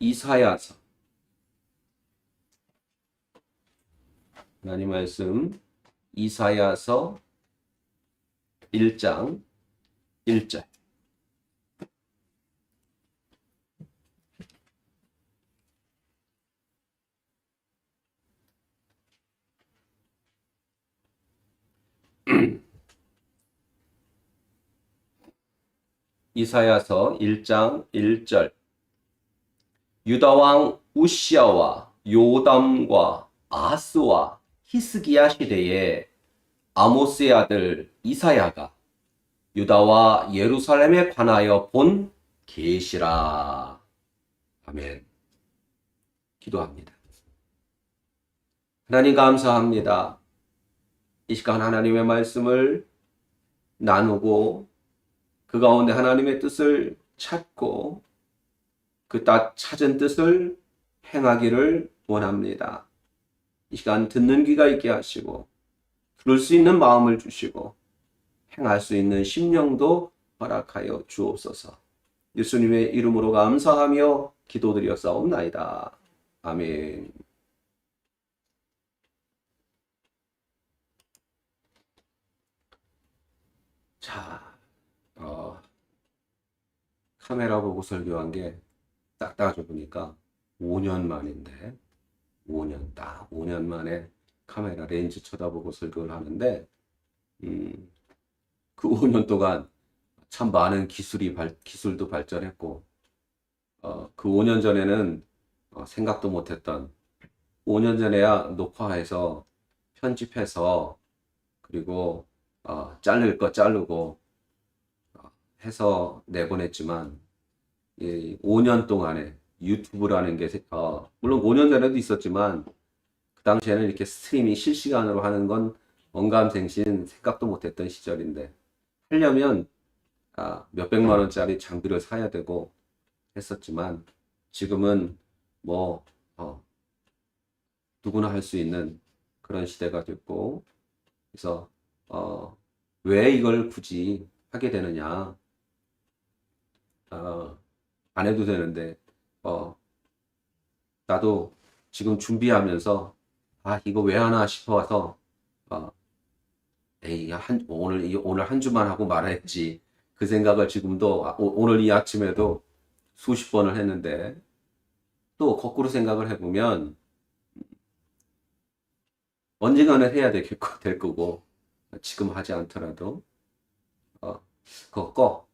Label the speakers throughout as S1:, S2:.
S1: 이사야서 하나님 말씀 이사야서 1장 1절 이사야서 1장 1절 유다왕 우시야와 요담과 아하스와 히스기야 시대에 아모스의 아들 이사야가 유다와 예루살렘에 관하여 본 계시라. 아멘. 기도합니다. 하나님 감사합니다. 이 시간 하나님의 말씀을 나누고 그 가운데 하나님의 뜻을 찾고 그 찾은 뜻을 행하기를 원합니다. 이 시간 듣는 귀가 있게 하시고 들을 수 있는 마음을 주시고 행할 수 있는 심령도 허락하여 주옵소서. 예수님의 이름으로 감사하며 기도드렸사옵나이다. 아멘. 자, 카메라 보고 설교한 게 딱 따져보니까 5년 만인데 5년 만에 카메라 렌즈 쳐다보고 설교를 하는데 그 5년 동안 참 많은 기술도 발전했고 그 5년 전에는 생각도 못했던 5년 전에야 녹화해서 편집해서 그리고 자를 거 자르고 해서 내보냈지만 이 5년 동안에 유튜브라는 게 물론 5년 전에도 있었지만 그 당시에는 이렇게 스트리밍 실시간으로 하는 건 언감생신 생각도 못했던 시절인데 하려면 몇백만 원짜리 장비를 사야 되고 했었지만 지금은 뭐 누구나 할 수 있는 그런 시대가 됐고 그래서 왜 이걸 굳이 하게 되느냐 안 해도 되는데 나도 지금 준비하면서 이거 왜 하나 싶어서 오늘 한 주만 하고 말아야지 그 생각을 지금도 오늘 이 아침에도 수십 번을 했는데 또 거꾸로 생각을 해보면 언젠가는 해야 될 거고 지금 하지 않더라도 그거 꺼.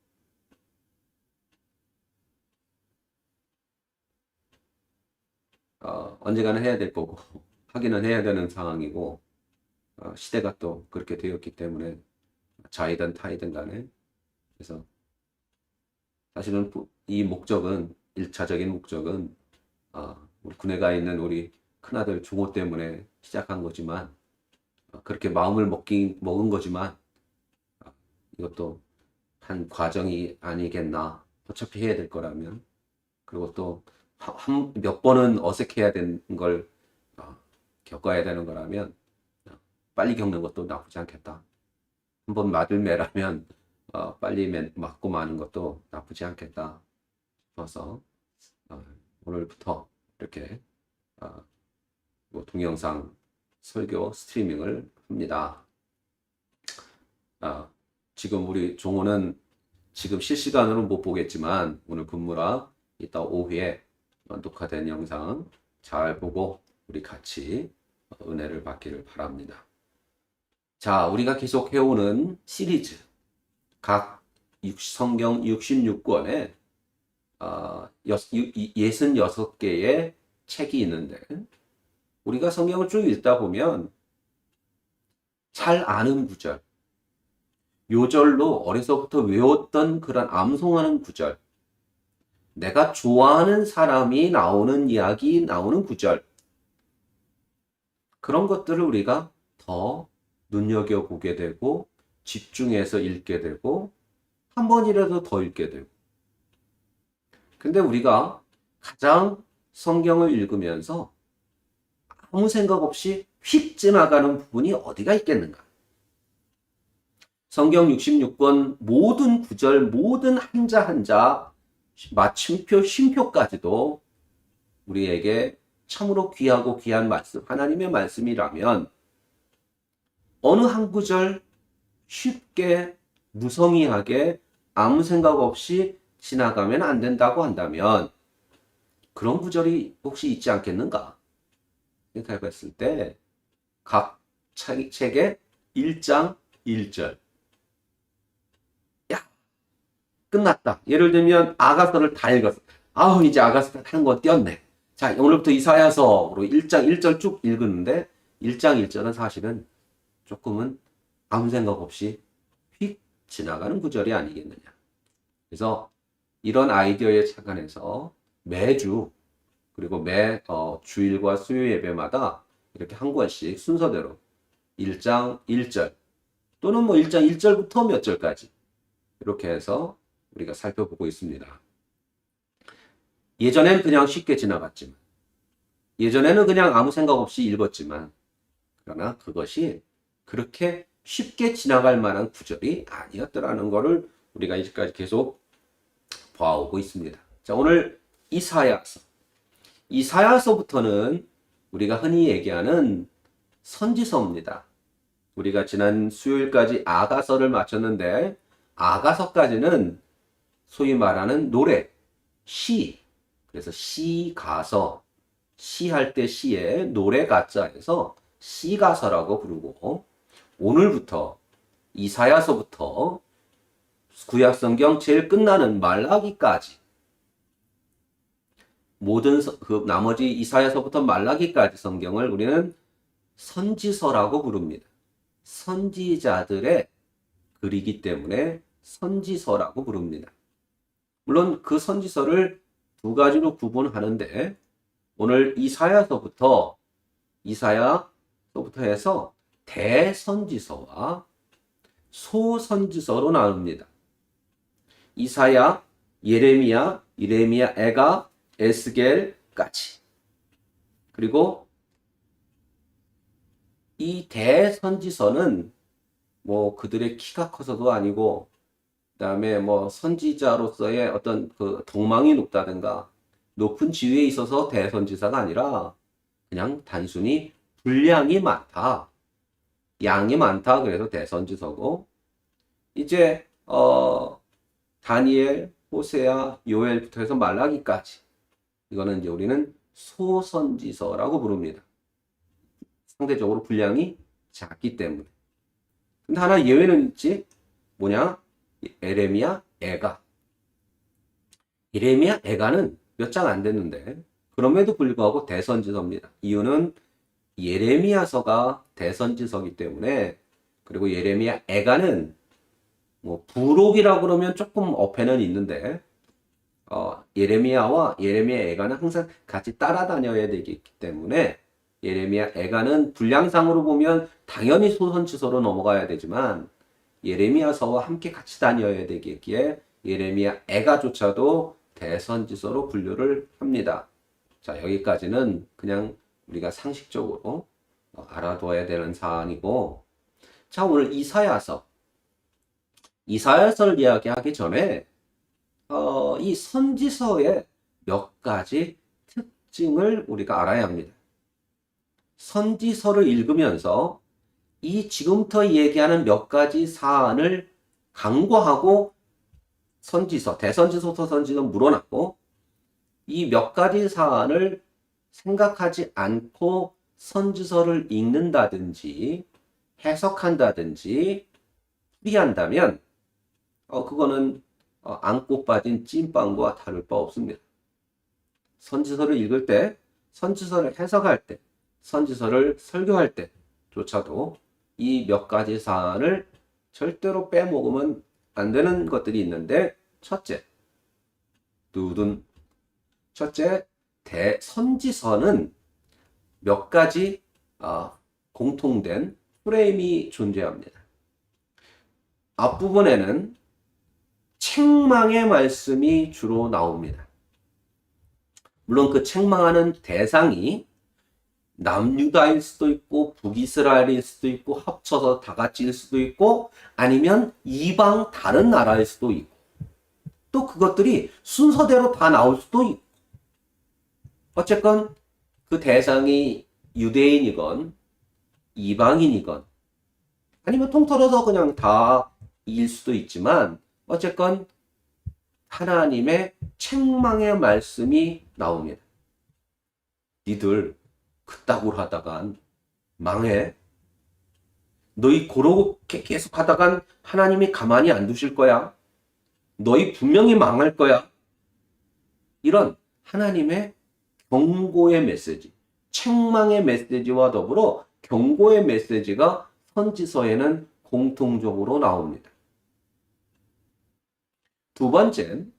S1: 언젠가는 해야 될 거고 하기는 해야 되는 상황이고 시대가 또 그렇게 되었기 때문에 자이든 타이든 간에 그래서 사실은 이 목적은 1차적인 목적은 우리 군에 가 있는 우리 큰아들 종호 때문에 시작한 거지만 그렇게 마음을 먹은 거지만 이것도 한 과정이 아니겠나. 어차피 해야 될 거라면 그리고 또 몇 번은 어색해야 되는 걸 겪어야 되는 거라면 빨리 겪는 것도 나쁘지 않겠다. 한번 맞을 매라면 빨리 맞고 마는 것도 나쁘지 않겠다 싶어서 오늘부터 이렇게 동영상 설교 스트리밍을 합니다. 지금 우리 종호는 지금 실시간으로 못 보겠지만 오늘 근무라 이따 오후에 녹화된 영상 잘 보고 우리 같이 은혜를 받기를 바랍니다. 자, 우리가 계속 해오는 시리즈 각 성경 66권에 66개의 책이 있는데 우리가 성경을 쭉 읽다 보면 잘 아는 구절, 요절로 어려서부터 외웠던 그런 암송하는 구절, 내가 좋아하는 사람이 나오는 이야기, 나오는 구절 그런 것들을 우리가 더 눈여겨보게 되고 집중해서 읽게 되고 한 번이라도 더 읽게 되고 근데 우리가 가장 성경을 읽으면서 아무 생각 없이 휙 지나가는 부분이 어디가 있겠는가? 성경 66권 모든 구절, 모든 한자 한자, 마침표, 쉼표까지도 우리에게 참으로 귀하고 귀한 말씀, 하나님의 말씀이라면 어느 한 구절 쉽게 무성의하게 아무 생각 없이 지나가면 안 된다고 한다면 그런 구절이 혹시 있지 않겠는가 생각해 봤을 때 각 책의 1장 1절 야 끝났다. 예를 들면 아가서를 다 읽었어. 아우 이제 아가서 다 한 거 띄었네. 자 오늘부터 이사야서로 1장 1절 쭉 읽었는데 1장 1절은 사실은 조금은 아무 생각 없이 휙 지나가는 구절이 아니겠느냐. 그래서 이런 아이디어에 착안해서 매주 그리고 매 주일과 수요 예배마다 이렇게 한 권씩 순서대로 1장 1절 또는 뭐 1장 1절부터 몇 절까지 이렇게 해서 우리가 살펴보고 있습니다. 예전엔 그냥 쉽게 지나갔지만 예전에는 그냥 아무 생각 없이 읽었지만 그러나 그것이 그렇게 쉽게 지나갈 만한 구절이 아니었더라는 것을 우리가 이제까지 계속 봐오고 있습니다. 자, 오늘 이사야서부터는 우리가 흔히 얘기하는 선지서입니다. 우리가 지난 수요일까지 아가서를 마쳤는데 아가서까지는 소위 말하는 노래, 시, 그래서 시가서, 시할 때 시에 노래 가짜에서 시가서라고 부르고 오늘부터 이사야서부터 구약성경 제일 끝나는 말라기까지 모든 그 나머지 이사야서부터 말라기까지 성경을 우리는 선지서라고 부릅니다. 선지자들의 글이기 때문에 선지서라고 부릅니다. 물론 그 선지서를 두 가지로 구분하는데 오늘 이사야서부터 해서 대선지서와 소선지서로 나눕니다. 이사야, 예레미야, 에가, 에스겔까지. 그리고 이 대선지서는 뭐 그들의 키가 커서도 아니고 그다음에 뭐 선지자로서의 어떤 그 동망이 높다든가 높은 지위에 있어서 대선지사가 아니라 그냥 단순히 분량이 많다. 양이 많다. 그래서 대선지서고 이제 다니엘, 호세아, 요엘부터 해서 말라기까지 이거는 이제 우리는 소선지서라고 부릅니다. 상대적으로 분량이 작기 때문에. 근데 하나 예외는 있지. 뭐냐? 에레미야, 에가. 예레미야, 에가는 몇 장 안 됐는데 그럼에도 불구하고 대선지서입니다. 이유는 예레미야서가 대선지서이기 때문에 그리고 예레미야, 에가는 뭐 부록이라고 그러면 조금 어폐는 있는데 예레미야와 에가는 항상 같이 따라다녀야 되기 때문에 예레미야, 에가는 분량상으로 보면 당연히 소선지서로 넘어가야 되지만 예레미야서와 함께 같이 다녀야 되기에 예레미야, 에가조차도 대선지서로 분류를 합니다. 자, 여기까지는 그냥 우리가 상식적으로 알아둬야 되는 사안이고 자, 오늘 이사야서를 이야기하기 전에 이 선지서의 몇 가지 특징을 우리가 알아야 합니다. 선지서를 읽으면서 이 지금부터 얘기하는 몇 가지 사안을 강구하고 대선지서, 소선지서는 물어놨고 이 몇 가지 사안을 생각하지 않고 선지서를 읽는다든지 해석한다든지 풀이한다면 그거는 안고 빠진 찐빵과 다를 바 없습니다. 선지서를 읽을 때, 선지서를 해석할 때, 선지서를 설교할 때조차도 이 몇 가지 사안을 절대로 빼먹으면 안 되는 것들이 있는데 첫째, 대선지서는 몇 가지 공통된 프레임이 존재합니다. 앞부분에는 책망의 말씀이 주로 나옵니다. 물론 그 책망하는 대상이 남유다일 수도 있고 북이스라엘일 수도 있고 합쳐서 다 같이일 수도 있고 아니면 이방 다른 나라일 수도 있고 또 그것들이 순서대로 다 나올 수도 있고 어쨌건 그 대상이 유대인이건 이방인이건 아니면 통틀어서 그냥 다일 수도 있지만 어쨌건 하나님의 책망의 말씀이 나옵니다. 니들 그따구로 하다간 망해. 너희 그렇게 계속 하다간 하나님이 가만히 안 두실 거야. 너희 분명히 망할 거야. 이런 하나님의 경고의 메시지, 책망의 메시지와 더불어 경고의 메시지가 선지서에는 공통적으로 나옵니다. 두 번째는,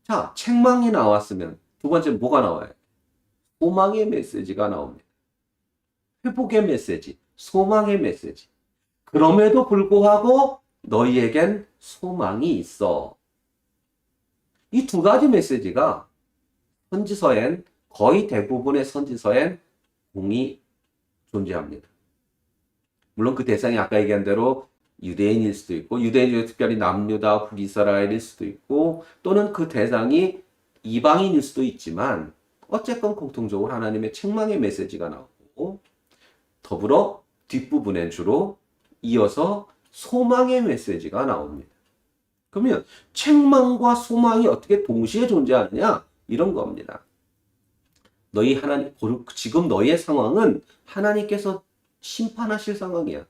S1: 자, 책망이 나왔으면 두 번째는 뭐가 나와요? 소망의 메시지가 나옵니다. 회복의 메시지, 소망의 메시지. 그럼에도 불구하고 너희에겐 소망이 있어. 이 두 가지 메시지가 선지서엔, 거의 대부분의 선지서엔 공이 존재합니다. 물론 그 대상이 아까 얘기한 대로 유대인일 수도 있고, 유대인 중에 특별히 남유다, 북이스라엘일 수도 있고, 또는 그 대상이 이방인일 수도 있지만 어쨌건 공통적으로 하나님의 책망의 메시지가 나오고, 더불어 뒷부분엔 주로 이어서 소망의 메시지가 나옵니다. 그러면 책망과 소망이 어떻게 동시에 존재하느냐? 이런 겁니다. 너희 하나님, 지금 너희의 상황은 하나님께서 심판하실 상황이야.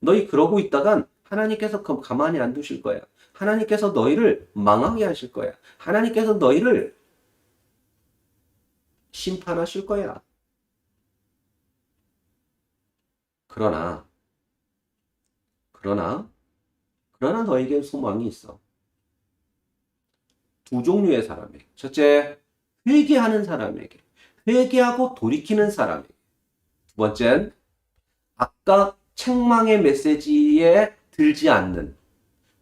S1: 너희 그러고 있다간 하나님께서 가만히 안 두실 거야. 하나님께서 너희를 망하게 하실 거야. 하나님께서 너희를 심판하실 거야. 그러나 너에게 소망이 있어. 두 종류의 사람에게. 첫째, 회개하는 사람에게. 회개하고 돌이키는 사람에게. 두 번째는 아까 책망의 메시지에 들지 않는,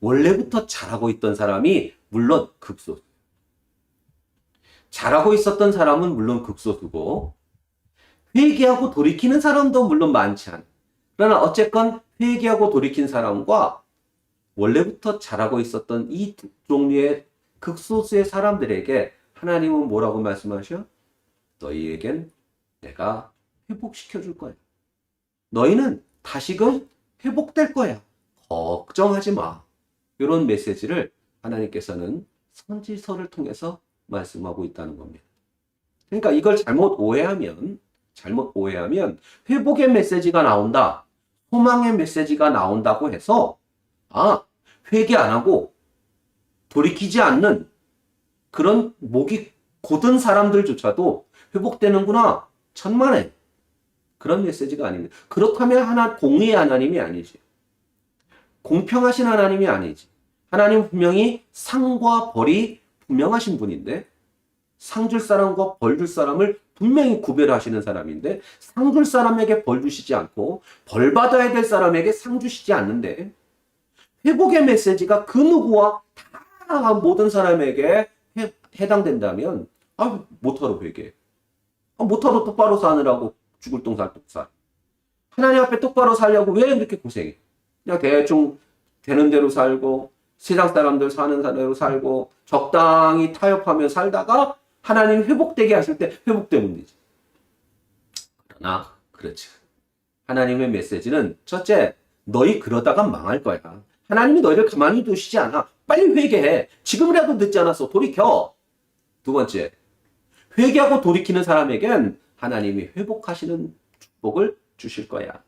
S1: 원래부터 잘하고 있던 사람이 물론 극소수. 잘하고 있었던 사람은 물론 극소수고, 회개하고 돌이키는 사람도 물론 많지 않아. 그러나 어쨌건 회개하고 돌이킨 사람과 원래부터 잘하고 있었던 이 두 종류의 극소수의 사람들에게 하나님은 뭐라고 말씀하셔? 너희에겐 내가 회복시켜 줄 거야. 너희는 다시금 회복될 거야. 걱정하지 마. 이런 메시지를 하나님께서는 선지서를 통해서 말씀하고 있다는 겁니다. 그러니까 이걸 잘못 오해하면 회복의 메시지가 나온다, 소망의 메시지가 나온다고 해서 회개 안 하고 돌이키지 않는 그런 목이 곧은 사람들조차도 회복되는구나, 천만에. 그런 메시지가 아닙니다. 그렇다면 공의의 하나님이 아니지. 공평하신 하나님이 아니지. 하나님은 분명히 상과 벌이 분명하신 분인데, 상 줄 사람과 벌 줄 사람을 분명히 구별하시는 사람인데, 상 줄 사람에게 벌 주시지 않고 벌 받아야 될 사람에게 상 주시지 않는데, 회복의 메시지가 그 누구와 다 모든 사람에게 해당된다면 못하러 회개. 못하러 똑바로 사느라고 죽을 똥살 똑살. 하나님 앞에 똑바로 살려고 왜 이렇게 고생해? 그냥 대충 되는 대로 살고, 세상 사람들 사는 대로 살고, 적당히 타협하며 살다가 하나님 회복되게 하실 때 회복되면 되지. 그러나 그렇지. 하나님의 메시지는 첫째, 너희 그러다가 망할 거야. 하나님이 너희를 가만히 두시지 않아. 빨리 회개해. 지금이라도 늦지 않았어. 돌이켜. 두 번째, 회개하고 돌이키는 사람에겐 하나님이 회복하시는 축복을 주실 거야.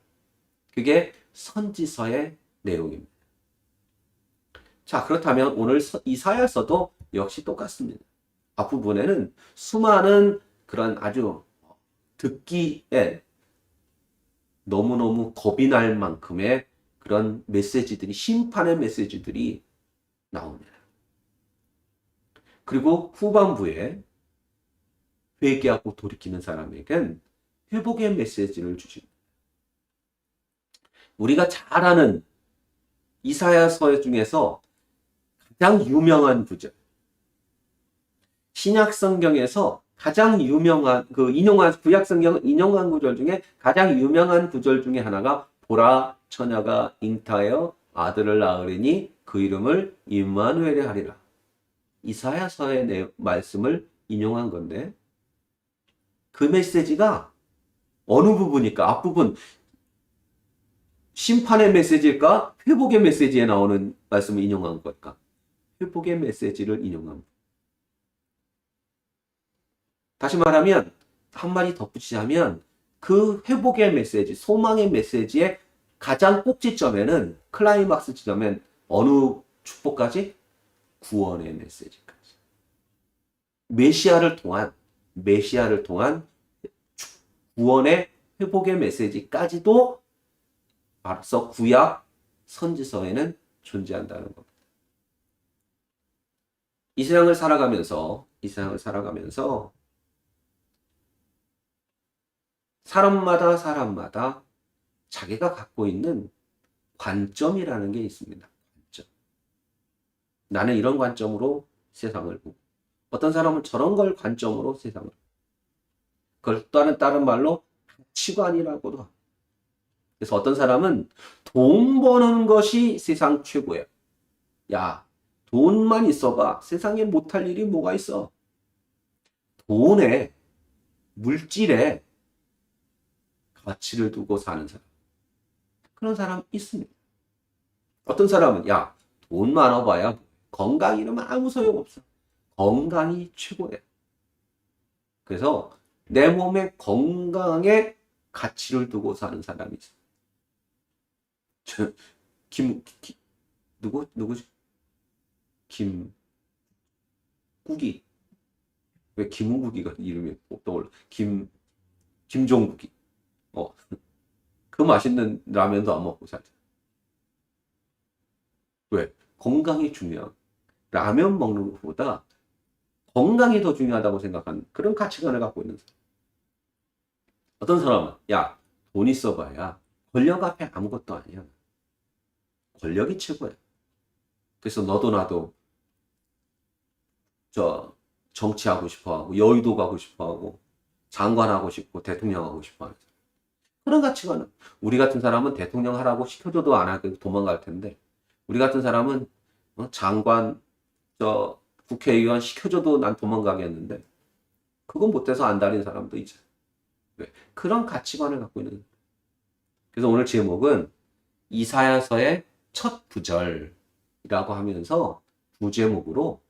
S1: 그게 선지서의 내용입니다. 자, 그렇다면 오늘 이사야서도 역시 똑같습니다. 앞부분에는 수많은 그런 아주 듣기에 너무너무 겁이 날 만큼의 그런 메시지들이, 심판의 메시지들이 나옵니다. 그리고 후반부에 회개하고 돌이키는 사람에겐 회복의 메시지를 주십니다. 우리가 잘 아는 이사야서 중에서 가장 유명한 구절, 신약 성경에서 가장 유명한 구약 성경 인용한 구절 중에 가장 유명한 구절 중에 하나가, 보라, 처녀가 잉타하여 아들을 낳으리니 그 이름을 임마누엘이 하리라. 이사야서의 말씀을 인용한 건데, 그 메시지가 어느 부분일까? 앞부분 심판의 메시지일까? 회복의 메시지에 나오는 말씀을 인용한 걸까? 회복의 메시지를 인용합니다. 다시 말하면 한마디 덧붙이자면 그 회복의 메시지, 소망의 메시지의 가장 꼭지점에는 클라이막스 지점엔 어느 축복까지? 구원의 메시지까지. 메시아를 통한 구원의 회복의 메시지까지도 앞서 구약 선지서에는 존재한다는 겁니다. 이 세상을 살아가면서 사람마다 자기가 갖고 있는 관점이라는 게 있습니다. 관점. 나는 이런 관점으로 세상을 보고, 어떤 사람은 저런 걸 관점으로 세상을 보고, 그걸 다른 말로 가치관이라고도 합니다. 그래서 어떤 사람은 돈 버는 것이 세상 최고야. 야, 돈만 있어봐. 세상에 못할 일이 뭐가 있어? 돈에, 물질에 가치를 두고 사는 사람. 그런 사람 있습니다. 어떤 사람은 야, 돈 많아봐야 건강 이러면 아무 소용없어. 건강이 최고야. 그래서 내 몸의 건강에 가치를 두고 사는 사람이 있어요. 누구지? 김국이. 왜 김우국이가 이름이 떠올라? 김종국이. 그 맛있는 라면도 안 먹고 살자. 왜? 건강이 중요한. 라면 먹는 것보다 건강이 더 중요하다고 생각하는 그런 가치관을 갖고 있는 사람. 어떤 사람은 야, 돈 있어봐야 권력 앞에 아무것도 아니야. 권력이 최고야. 그래서 너도 나도 정치하고 싶어하고 여의도 가고 싶어하고 장관하고 싶고 대통령 하고 싶어하는 사람. 그런 가치관은 우리 같은 사람은 대통령 하라고 시켜줘도 안 하고 도망갈 텐데, 우리 같은 사람은 장관, 국회의원 시켜줘도 난 도망가겠는데, 그건 못해서 안 다닌 사람도 있죠. 왜? 그런 가치관을 갖고 있는. 그래서 오늘 제목은 이사야서의 첫 구절이라고 하면서 부제목으로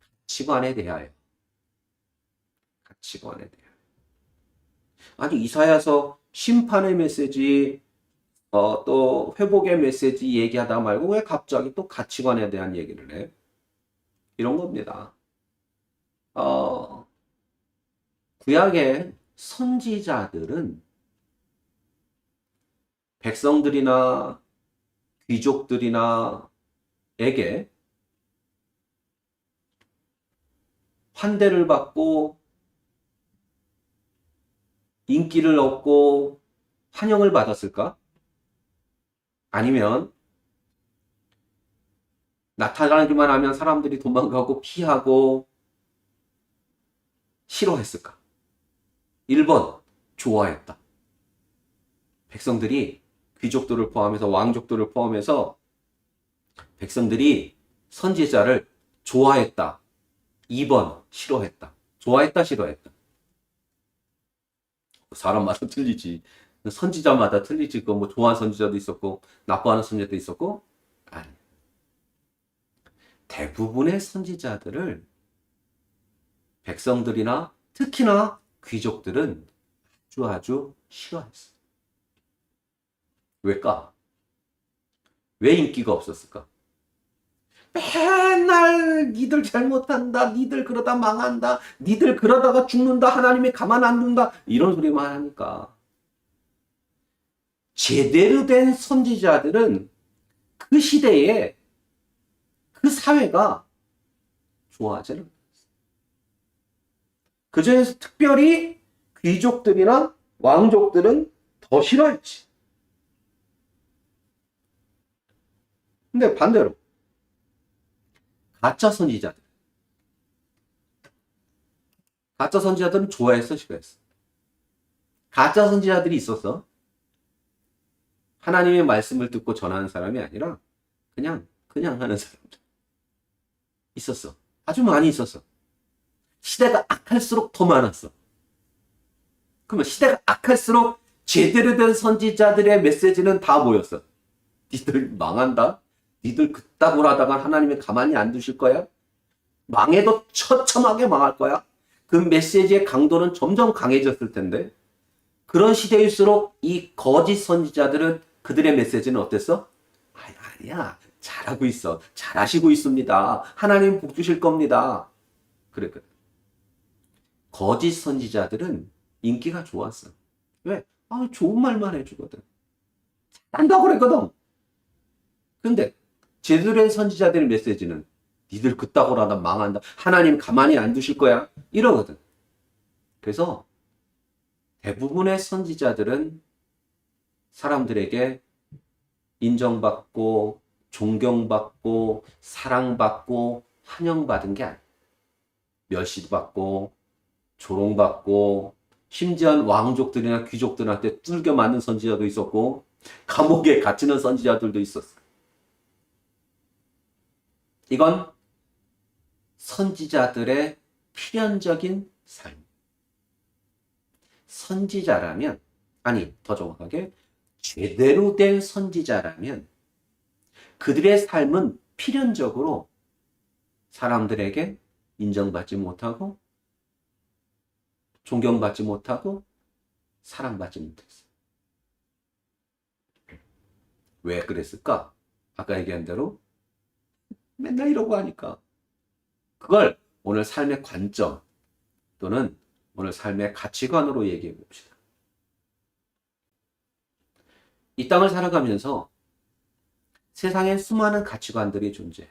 S1: 가치관에 대하여. 아니, 이사야서 심판의 메시지, 또 회복의 메시지 얘기하다 말고 왜 갑자기 또 가치관에 대한 얘기를 해? 이런 겁니다. 구약의 선지자들은 백성들이나 귀족들이나에게 환대를 받고 인기를 얻고 환영을 받았을까? 아니면 나타나기만 하면 사람들이 도망가고 피하고 싫어했을까? 1번, 좋아했다. 백성들이 귀족들을 포함해서 왕족들을 포함해서 백성들이 선지자를 좋아했다. 2번, 싫어했다. 좋아했다, 싫어했다. 사람마다 틀리지. 선지자마다 틀리지. 그 뭐 좋아하는 선지자도 있었고 나빠하는 선지자도 있었고. 아니. 대부분의 선지자들을 백성들이나 특히나 귀족들은 아주 싫어했어. 왜일까? 왜 인기가 없었을까? 맨날 니들 잘못한다, 니들 그러다 망한다, 니들 그러다가 죽는다, 하나님이 가만 안 둔다, 이런 소리만 하니까. 제대로 된 선지자들은 그 시대에 그 사회가 좋아하지 않았어. 그 중에서 특별히 귀족들이나 왕족들은 더 싫어했지. 근데 반대로 가짜 선지자들은 좋아했어, 싫어했어? 가짜 선지자들이 있었어. 하나님의 말씀을 듣고 전하는 사람이 아니라 그냥 하는 사람들 있었어. 아주 많이 있었어. 시대가 악할수록 더 많았어. 그러면 시대가 악할수록 제대로 된 선지자들의 메시지는 다 뭐였어? 니들 망한다? 니들 그따구로 하다가 하나님이 가만히 안 두실 거야? 망해도 처참하게 망할 거야? 그 메시지의 강도는 점점 강해졌을 텐데, 그런 시대일수록 이 거짓 선지자들은 그들의 메시지는 어땠어? 아니야. 잘하고 있어. 잘하시고 있습니다. 하나님 복 주실 겁니다. 그랬거든. 거짓 선지자들은 인기가 좋았어. 왜? 좋은 말만 해주거든. 잘한다고 그랬거든. 근데 제대로 된 선지자들의 메시지는 니들 그따구로 하다 망한다. 하나님 가만히 안 두실 거야. 이러거든. 그래서 대부분의 선지자들은 사람들에게 인정받고 존경받고 사랑받고 환영받은 게 아니야. 멸시도 받고 조롱받고 심지어 왕족들이나 귀족들한테 뚫겨 맞는 선지자도 있었고 감옥에 갇히는 선지자들도 있었어. 이건 선지자들의 필연적인 삶. 선지자라면, 아니 더 정확하게 제대로 된 선지자라면 그들의 삶은 필연적으로 사람들에게 인정받지 못하고 존경받지 못하고 사랑받지 못했어. 왜 그랬을까? 아까 얘기한 대로 맨날 이러고 하니까. 그걸 오늘 삶의 관점 또는 오늘 삶의 가치관으로 얘기해 봅시다. 이 땅을 살아가면서 세상에 수많은 가치관들이 존재해.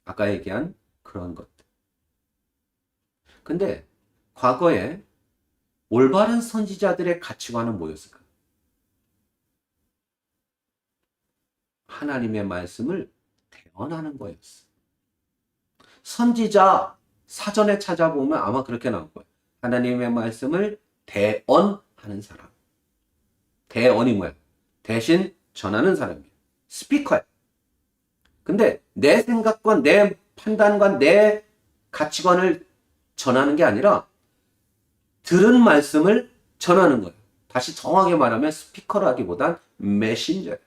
S1: 아까 얘기한 그런 것들. 근데 과거에 올바른 선지자들의 가치관은 뭐였을까? 하나님의 말씀을 대언하는 거였어. 선지자 사전에 찾아보면 아마 그렇게 나올 거예요. 하나님의 말씀을 대언하는 사람. 대언이 뭐야? 대신 전하는 사람이에요. 스피커야. 근데 내 생각과 내 판단과 내 가치관을 전하는 게 아니라 들은 말씀을 전하는 거예요. 다시 정확하게 말하면 스피커라기보단 메신저예요.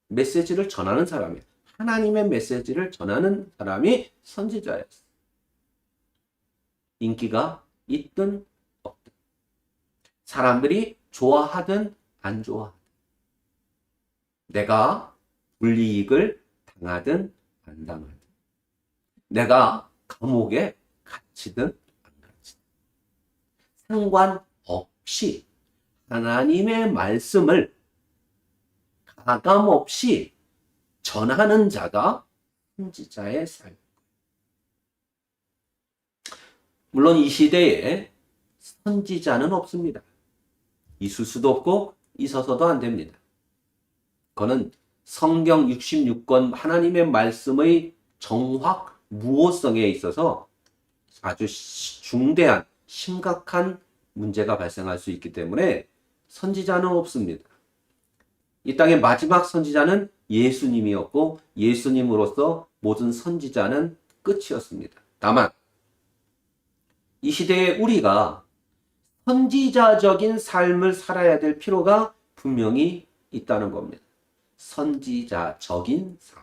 S1: 메시지를 전하는 사람이에요. 하나님의 메시지를 전하는 사람이 선지자였어요. 인기가 있든 없든 사람들이 좋아하든 안 좋아하든 내가 불이익을 당하든 안 당하든 내가 감옥에 갇히든 안 갇히든 상관없이 하나님의 말씀을 가감없이 전하는 자가 선지자의 삶. 물론 이 시대에 선지자는 없습니다. 있을 수도 없고 있어서도 안 됩니다. 그거는 성경 66권 하나님의 말씀의 정확 무호성에 있어서 아주 중대한 심각한 문제가 발생할 수 있기 때문에 선지자는 없습니다. 이 땅의 마지막 선지자는 예수님이었고 예수님으로서 모든 선지자는 끝이었습니다. 다만 이 시대에 우리가 선지자적인 삶을 살아야 될 필요가 분명히 있다는 겁니다. 선지자적인 삶.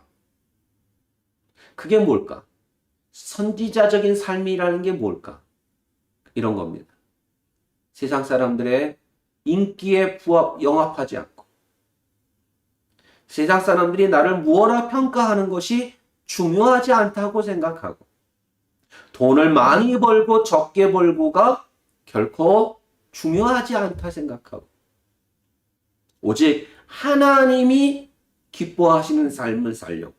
S1: 그게 뭘까? 선지자적인 삶이라는 게 뭘까? 이런 겁니다. 세상 사람들의 인기에 영합하지 않고 세상 사람들이 나를 무엇라 평가하는 것이 중요하지 않다고 생각하고 돈을 많이 벌고 적게 벌고가 결코 중요하지 않다 생각하고 오직 하나님이 기뻐하시는 삶을 살려고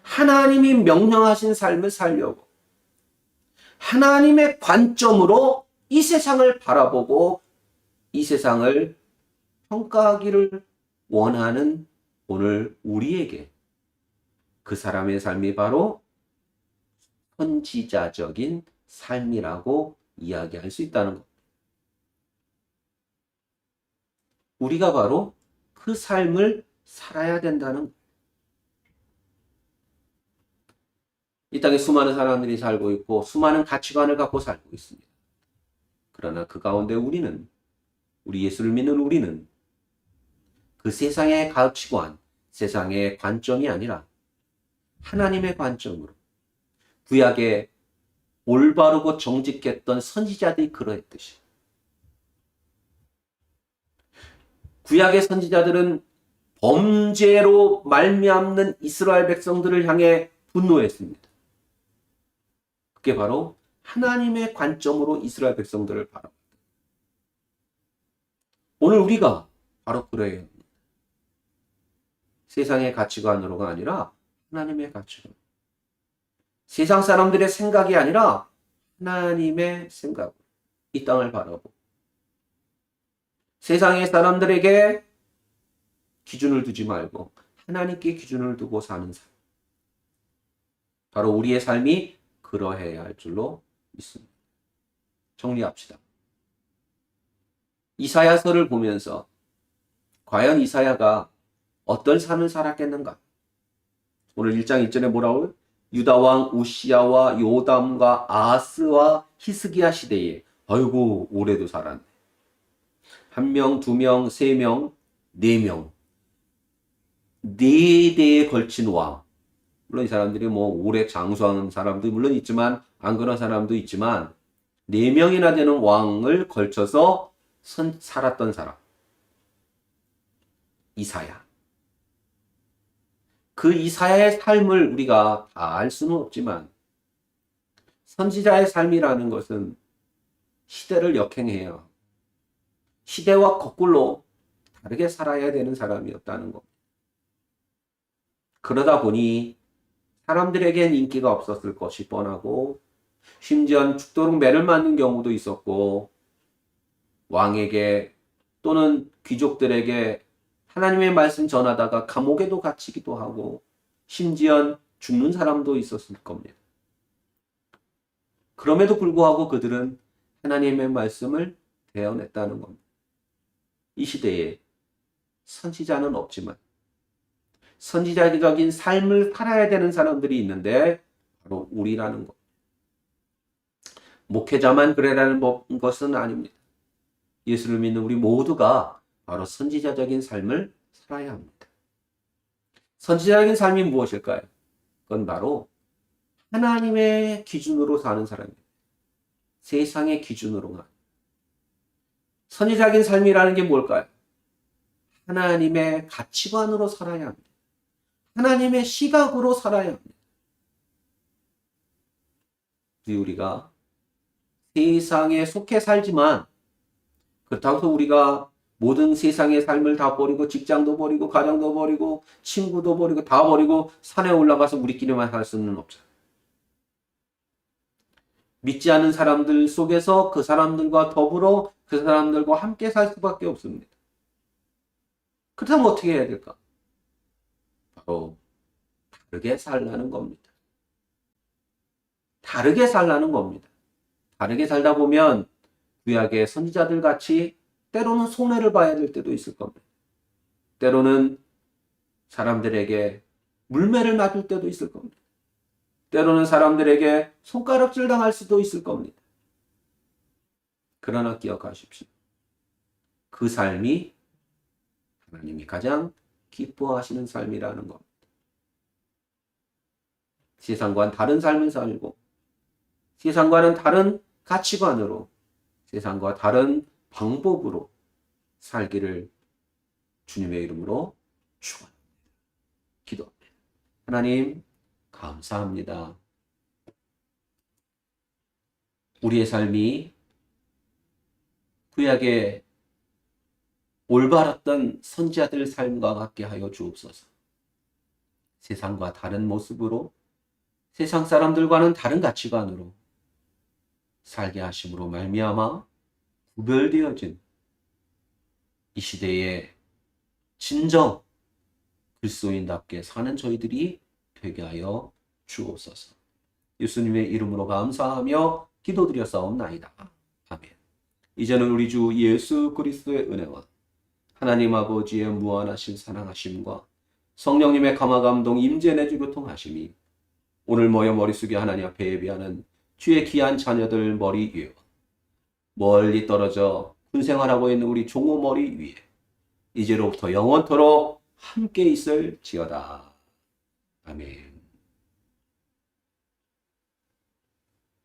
S1: 하나님이 명령하신 삶을 살려고 하나님의 관점으로 이 세상을 바라보고 이 세상을 평가하기를 원하는 오늘 우리에게 그 사람의 삶이 바로 선지자적인 삶이라고 이야기할 수 있다는 것. 우리가 바로 그 삶을 살아야 된다는 것. 이 땅에 수많은 사람들이 살고 있고 수많은 가치관을 갖고 살고 있습니다. 그러나 그 가운데 우리 예수를 믿는 우리는 그 세상의 가치관, 세상의 관점이 아니라 하나님의 관점으로 구약에 올바르고 정직했던 선지자들이 그러했듯이 구약의 선지자들은 범죄로 말미암는 이스라엘 백성들을 향해 분노했습니다. 그게 바로 하나님의 관점으로 이스라엘 백성들을 바라봅니다. 오늘 우리가 바로 그래야 합니다. 세상의 가치관으로가 아니라 하나님의 가치관. 세상 사람들의 생각이 아니라 하나님의 생각으로 이 땅을 바라보고 세상의 사람들에게 기준을 두지 말고 하나님께 기준을 두고 사는 삶. 바로 우리의 삶이 그러해야 할 줄로 믿습니다. 정리합시다. 이사야서를 보면서 과연 이사야가 어떤 삶을 살았겠는가? 오늘 1장 1절에 뭐라고요? 유다왕 우시야와 요담과 아하스와 히스기야 시대에 아이고 오래도 살았네. 1명, 2명, 3명, 4명 4대에 걸친 왕. 물론 이 사람들이 뭐 오래 장수하는 사람도 물론 있지만 안 그런 사람도 있지만 4명이나 되는 왕을 걸쳐서 살았던 사람. 이사야. 그 이사야의 삶을 우리가 다 알 수는 없지만 선지자의 삶이라는 것은 시대를 역행해요. 시대와 거꾸로 다르게 살아야 되는 사람이었다는 것. 그러다 보니 사람들에겐 인기가 없었을 것이 뻔하고 심지어 죽도록 매를 맞는 경우도 있었고 왕에게 또는 귀족들에게 하나님의 말씀 전하다가 감옥에도 갇히기도 하고 심지어 죽는 사람도 있었을 겁니다. 그럼에도 불구하고 그들은 하나님의 말씀을 대언했다는 겁니다. 이 시대에 선지자는 없지만 선지자적인 삶을 살아야 되는 사람들이 있는데 바로 우리라는 것. 목회자만 그래라는 것은 아닙니다. 예수를 믿는 우리 모두가 바로 선지자적인 삶을 살아야 합니다. 선지자적인 삶이 무엇일까요? 그건 바로 하나님의 기준으로 사는 사람입니다. 세상의 기준으로가. 선지자적인 삶이라는 게 뭘까요? 하나님의 가치관으로 살아야 합니다. 하나님의 시각으로 살아야 합니다. 우리가 세상에 속해 살지만 그렇다고 해서 우리가 모든 세상의 삶을 다 버리고 직장도 버리고 가정도 버리고 친구도 버리고 다 버리고 산에 올라가서 우리끼리만 살 수는 없잖아요. 믿지 않는 사람들 속에서 그 사람들과 더불어 그 사람들과 함께 살 수밖에 없습니다. 그렇다면 어떻게 해야 될까? 바로 다르게 살라는 겁니다. 다르게 살라는 겁니다. 다르게 살다 보면 구약의 선지자들 같이 때로는 손해를 봐야 될 때도 있을 겁니다. 때로는 사람들에게 물매를 맞을 때도 있을 겁니다. 때로는 사람들에게 손가락질 당할 수도 있을 겁니다. 그러나 기억하십시오. 그 삶이 하나님이 가장 기뻐하시는 삶이라는 겁니다. 세상과는 다른 삶을 살고 세상과는 다른 가치관으로 세상과 다른 방법으로 살기를 주님의 이름으로 축원합니다. 기도합니다. 하나님 감사합니다. 우리의 삶이 구약의 올바랐던 선지자들 삶과 같게 하여 주옵소서. 세상과 다른 모습으로 세상 사람들과는 다른 가치관으로 살게 하심으로 말미암아 구별되어진 이 시대에 진정 그리스도인답게 사는 저희들이 되게 하여 주옵소서. 예수님의 이름으로 감사하며 기도드렸사옵나이다. 아멘. 이제는 우리 주 예수 그리스도의 은혜와 하나님 아버지의 무한하신 사랑하심과 성령님의 감화 감동 임재 내주 교통하심이 오늘 모여 머리 숙여 하나님 앞에 예비하는 주의 귀한 자녀들 머리 위에 멀리 떨어져 군생활하고 있는 우리 종호 머리 위에 이제로부터 영원토록 함께 있을지어다.